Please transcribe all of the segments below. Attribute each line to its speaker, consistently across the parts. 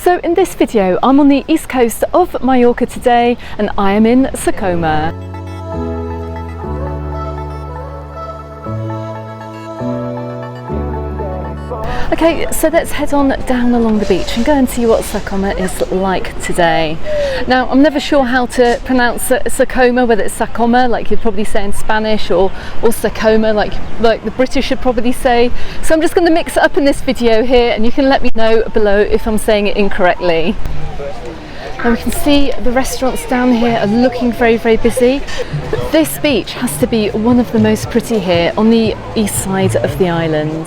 Speaker 1: So in this video I'm on the east coast of Mallorca today and I am in Sa Coma. Okay, so let's head on down along the beach and go and see what Sa Coma is like today. Now, I'm never sure how to pronounce Sa Coma, whether it's Sa Coma, like you'd probably say in Spanish, or Sa Coma, like the British should probably say. So I'm just going to mix it up in this video here, and you can let me know below if I'm saying it incorrectly. Now we can see the restaurants down here are looking very, very busy. But this beach has to be one of the most pretty here on the east side of the island.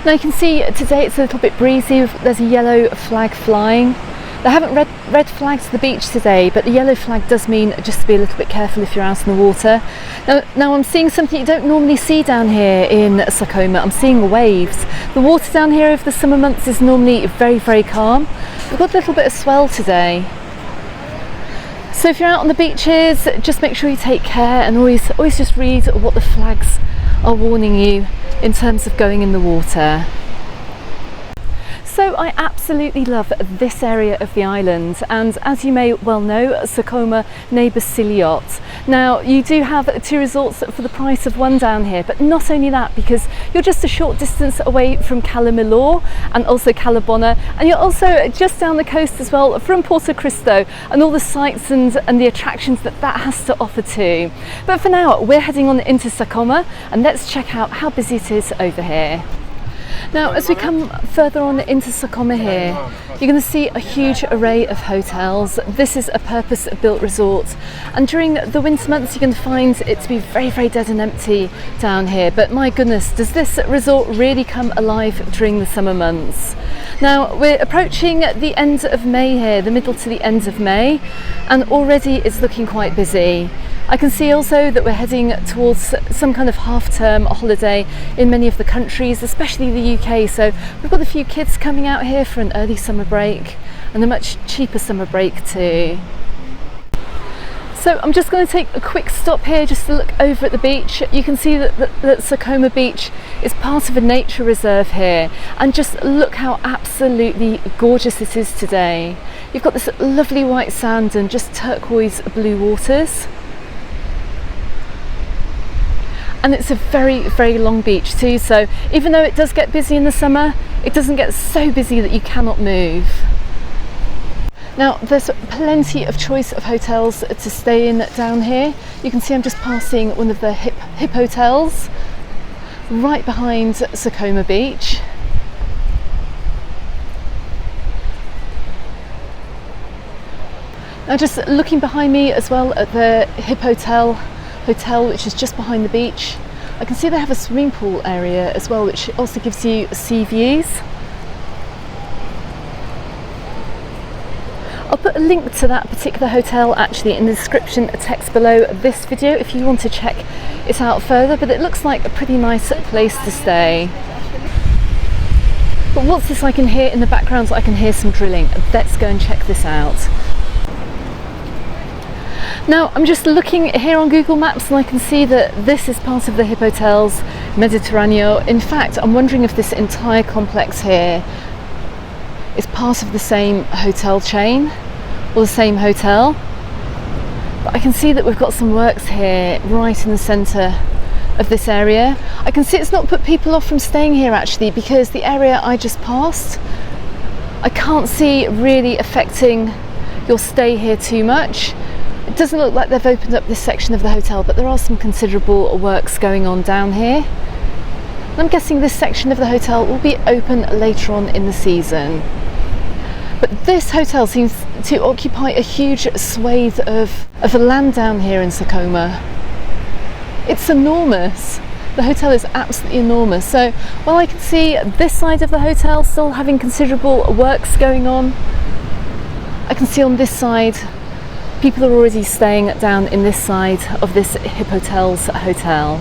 Speaker 1: Now you can see today it's a little bit breezy. There's a yellow flag flying. They haven't red flags to the beach today, but the yellow flag does mean just to be a little bit careful if you're out in the water. Now I'm seeing something you don't normally see down here in Sa Coma. I'm seeing waves. The water down here over the summer months is normally very, very calm. We've got a little bit of swell today. So if you're out on the beaches, just make sure you take care and always just read what the flags are warning you in terms of going in the water. So I absolutely love this area of the island, and as you may well know, Sa Coma neighbours Siliot. Now you do have two resorts for the price of one down here, but not only that, because you're just a short distance away from Cala Millor and also Cala Bona, and you're also just down the coast as well from Porto Cristo and all the sights and the attractions that has to offer too. But for now we're heading on into Sa Coma, and let's check out how busy it is over here. Now as we come further on into Sa Coma here, you're going to see a huge array of hotels. This is a purpose-built resort, and during the winter months you're going to find it to be very, very dead and empty down here. But my goodness, does this resort really come alive during the summer months. Now we're approaching the end of May here, the middle to the end of May, and already it's looking quite busy. I can see also that we're heading towards some kind of half-term holiday in many of the countries, especially the UK. So we've got a few kids coming out here for an early summer break and a much cheaper summer break too. So I'm just going to take a quick stop here just to look over at the beach. You can see that Sa Coma beach is part of a nature reserve here, and just look how absolutely gorgeous it is today. You've got this lovely white sand and just turquoise blue waters. And it's a very, very long beach too, so even though it does get busy in the summer, it doesn't get so busy that you cannot move. Now there's plenty of choice of hotels to stay in down here. You can see I'm just passing one of the Hipotels right behind Sa Coma beach. Now just looking behind me as well at the Hipotels Hotel, which is just behind the beach, I can see they have a swimming pool area as well, which also gives you sea views. I'll put a link to that particular hotel actually in the description text below this video if you want to check it out further, but it looks like a pretty nice place to stay. But what's this I can hear in the background? I can hear some drilling. Let's go and check this out. Now I'm just looking here on Google Maps and I can see that this is part of the Hipotels Mediterráneo. In fact, I'm wondering if this entire complex here is part of the same hotel chain or the same hotel. But I can see that we've got some works here right in the centre of this area. I can see it's not put people off from staying here actually, because the area I just passed, I can't see really affecting your stay here too much. It doesn't look like they've opened up this section of the hotel, but there are some considerable works going on down here. And I'm guessing this section of the hotel will be open later on in the season. But this hotel seems to occupy a huge swathe of land down here in Sa Coma. It's enormous. The hotel is absolutely enormous. So while I can see this side of the hotel still having considerable works going on, I can see on this side people are already staying down in this side of this Hipotels hotel.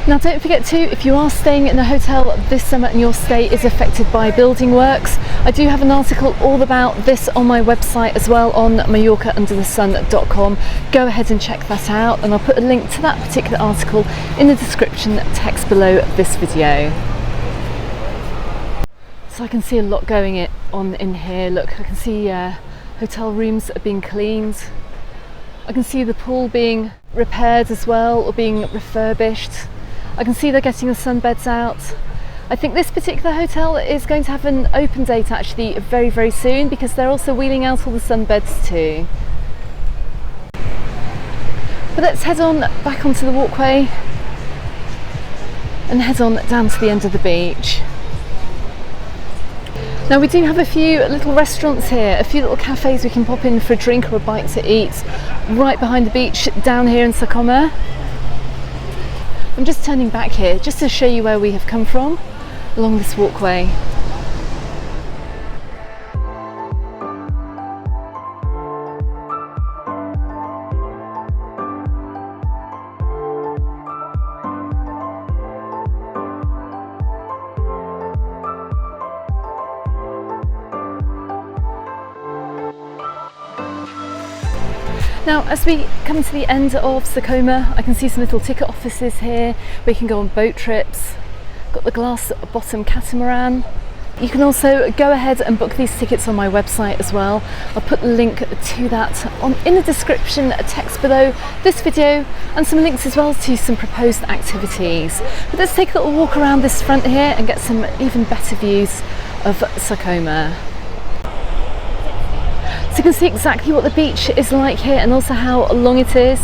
Speaker 1: Now don't forget too, if you are staying in a hotel this summer and your stay is affected by building works, I do have an article all about this on my website as well, on majorcaunderthesun.com. Go ahead and check that out, and I'll put a link to that particular article in the description text below this video. So I can see a lot going on in here. Look, I can see hotel rooms are being cleaned. I can see the pool being repaired as well, or being refurbished. I can see they're getting the sunbeds out. I think this particular hotel is going to have an open date actually very, very soon, because they're also wheeling out all the sunbeds too. But let's head on back onto the walkway and head on down to the end of the beach. Now we do have a few little restaurants here, a few little cafes we can pop in for a drink or a bite to eat right behind the beach down here in Sa Coma. I'm just turning back here just to show you where we have come from along this walkway. Now, as we come to the end of Sa Coma, I can see some little ticket offices here where you can go on boat trips. Got the glass bottom catamaran. You can also go ahead and book these tickets on my website as well. I'll put the link to that in the description text below this video, and some links as well to some proposed activities. But let's take a little walk around this front here and get some even better views of Sa Coma. So you can see exactly what the beach is like here and also how long it is.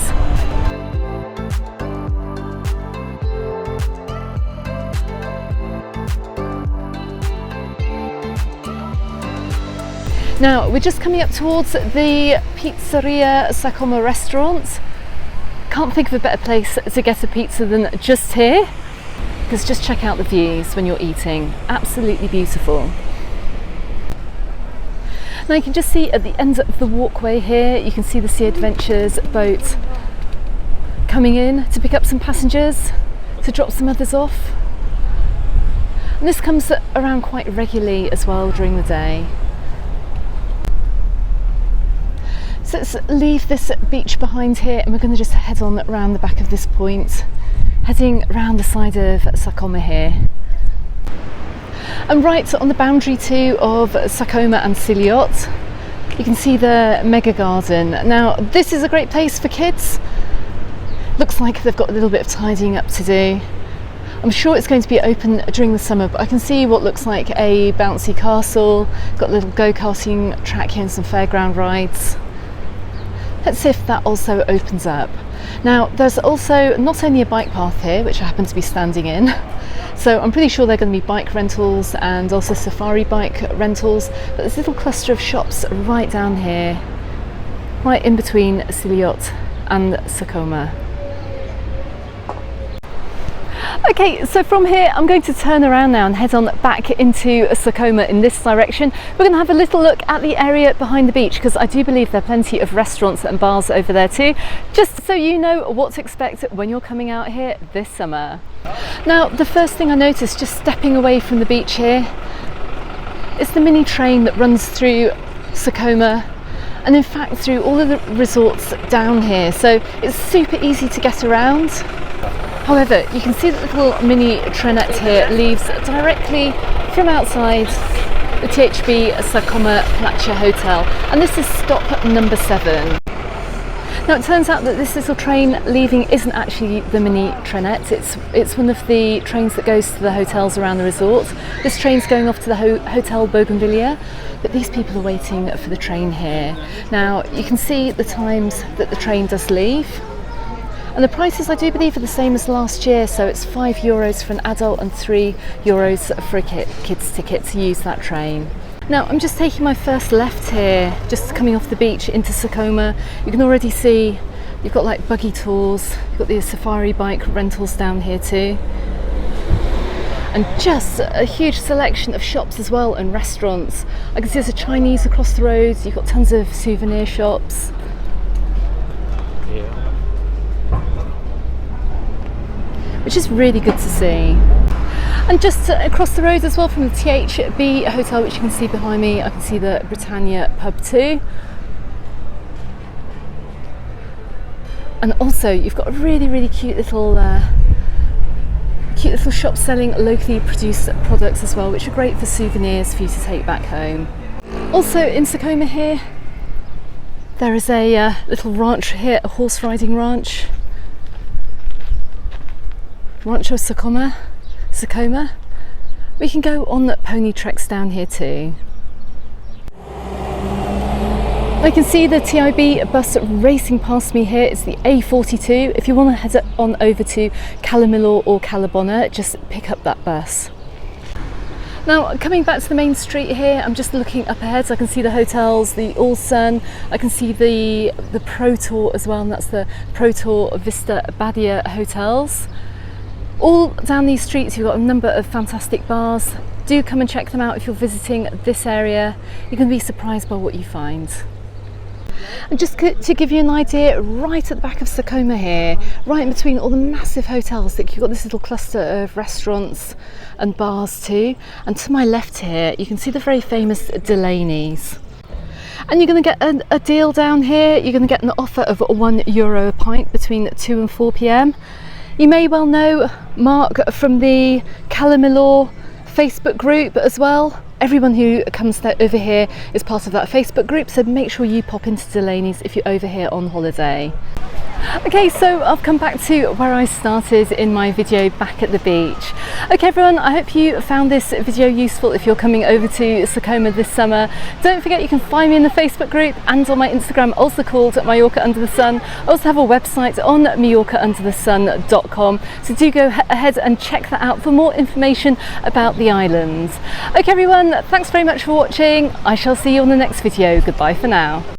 Speaker 1: Now we're just coming up towards the Pizzeria Sa Coma restaurant. Can't think of a better place to get a pizza than just here, because just check out the views when you're eating. Absolutely beautiful. Now you can just see at the end of the walkway here, you can see the Sea Adventures boat coming in to pick up some passengers, to drop some others off. And this comes around quite regularly as well during the day. So let's leave this beach behind here and we're going to just head on around the back of this point, heading around the side of Sa Coma here. And right on the boundary too of Sa Coma and Siliot, you can see the mega garden. Now this is a great place for kids. Looks like they've got a little bit of tidying up to do. I'm sure it's going to be open during the summer, but I can see what looks like a bouncy castle, got a little go-karting track here and some fairground rides. Let's see if that also opens up. Now there's also not only a bike path here, which I happen to be standing in, so I'm pretty sure they're going to be bike rentals and also safari bike rentals, but there's a little cluster of shops right down here, right in between Siliot and Sa Coma. Okay, so from here I'm going to turn around now and head on back into Sa Coma in this direction. We're going to have a little look at the area behind the beach, because I do believe there are plenty of restaurants and bars over there too, just so you know what to expect when you're coming out here this summer. Now the first thing I noticed just stepping away from the beach here is the mini train that runs through Sa Coma, and in fact through all of the resorts down here, so it's super easy to get around. However, you can see that the little mini trainette here leaves directly from outside the THB Sa Coma Playa Hotel, and this is stop number 7. Now it turns out that this little train leaving isn't actually the mini trainette, it's one of the trains that goes to the hotels around the resort. This train's going off to the Hotel Bougainvillea, but these people are waiting for the train here. Now you can see the times that the train does leave. And the prices, I do believe, are the same as last year, so it's €5 for an adult and €3 for a kid's ticket to use that train. Now I'm just taking my first left here, just coming off the beach into Sa Coma. You can already see you've got like buggy tours, you've got the safari bike rentals down here too, and just a huge selection of shops as well and restaurants. I can see there's a Chinese across the road, you've got tons of souvenir shops. Which is really good to see. And just across the road as well from the THB Hotel, which you can see behind me, I can see the Britannia pub too. And also you've got a really cute little cute little shops selling locally produced products as well, which are great for souvenirs for you to take back home. Also in Sa Coma here, there is a little ranch here, a horse riding ranch. Rancho Sa Coma. We can go on pony treks down here too. I can see the TIB bus racing past me here. It's the A42. If you want to head on over to Cala Millor or Cala, just pick up that bus. Now, coming back to the main street here, I'm just looking up ahead, so I can see the hotels, the All Sun, I can see the Pro Tour as well, and that's the Pro Tour Vista Badia hotels. All down these streets you've got a number of fantastic bars. Do come and check them out if you're visiting this area. You're going to be surprised by what you find. And just to give you an idea, right at the back of Sa Coma here, right in between all the massive hotels, you've got this little cluster of restaurants and bars too. And to my left here, you can see the very famous Delaney's. And you're going to get a deal down here. You're going to get an offer of €1 a pint between 2 and 4 p.m. You may well know Mark from the Cala Millor Facebook group as well. Everyone who comes over here is part of that Facebook group, so make sure you pop into Delaney's if you're over here on holiday. Okay, so I've come back to where I started in my video back at the beach. Okay everyone, I hope you found this video useful if you're coming over to Sa Coma this summer. Don't forget you can find me in the Facebook group and on my Instagram, also called Mallorca Under the Sun. I also have a website on mallorcaunderthesun.com, so do go ahead and check that out for more information about the islands. Okay everyone, thanks very much for watching. I shall see you on the next video. Goodbye for now.